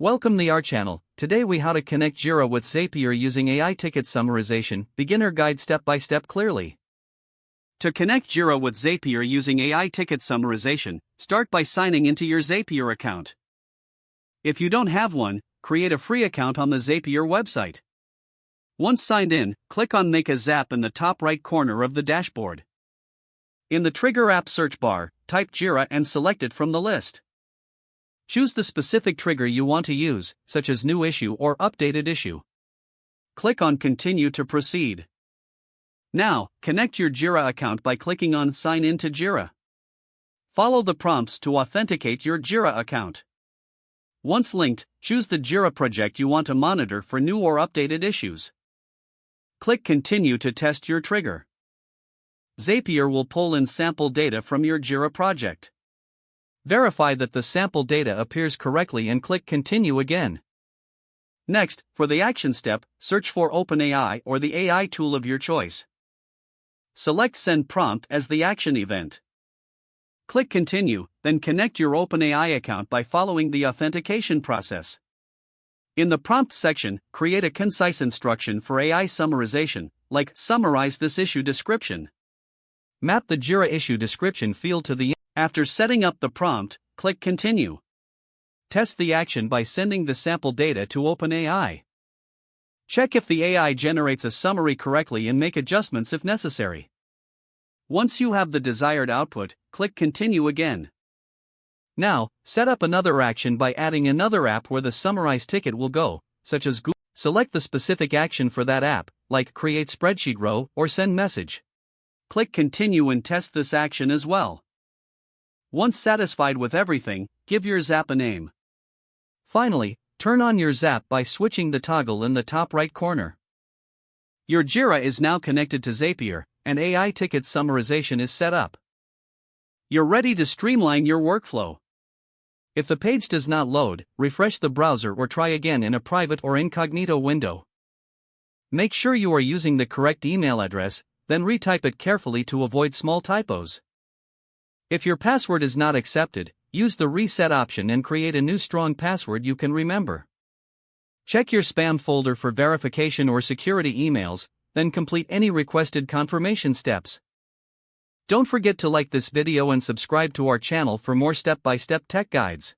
Welcome to our channel. Today we how to connect Jira with Zapier using AI ticket summarization, beginner guide step by step clearly. To connect Jira with Zapier using AI ticket summarization, start by signing into your Zapier account. If you don't have one, create a free account on the Zapier website. Once signed in, click on Make a Zap in the top right corner of the dashboard. In the Trigger app search bar, type Jira and select it from the list. Choose the specific trigger you want to use, such as new issue or updated issue. Click on Continue to proceed. Now, connect your Jira account by clicking on Sign in to Jira. Follow the prompts to authenticate your Jira account. Once linked, choose the Jira project you want to monitor for new or updated issues. Click Continue to test your trigger. Zapier will pull in sample data from your Jira project. Verify that the sample data appears correctly and click Continue again. Next, for the action step, search for OpenAI or the AI tool of your choice. Select Send Prompt as the action event. Click Continue, then connect your OpenAI account by following the authentication process. In the prompt section, create a concise instruction for AI summarization, like Summarize this issue description. Map the Jira issue description field to the After setting up the prompt, click Continue. Test the action by sending the sample data to OpenAI. Check if the AI generates a summary correctly and make adjustments if necessary. Once you have the desired output, click Continue again. Now, set up another action by adding another app where the summarized ticket will go, such as Google. Select the specific action for that app, like Create Spreadsheet Row or Send Message. Click Continue and test this action as well. Once satisfied with everything, give your Zap a name. Finally, turn on your Zap by switching the toggle in the top right corner. Your Jira is now connected to Zapier, and AI ticket summarization is set up. You're ready to streamline your workflow. If the page does not load, refresh the browser or try again in a private or incognito window. Make sure you are using the correct email address, then retype it carefully to avoid small typos. If your password is not accepted, use the reset option and create a new strong password you can remember. Check your spam folder for verification or security emails, then complete any requested confirmation steps. Don't forget to like this video and subscribe to our channel for more step-by-step tech guides.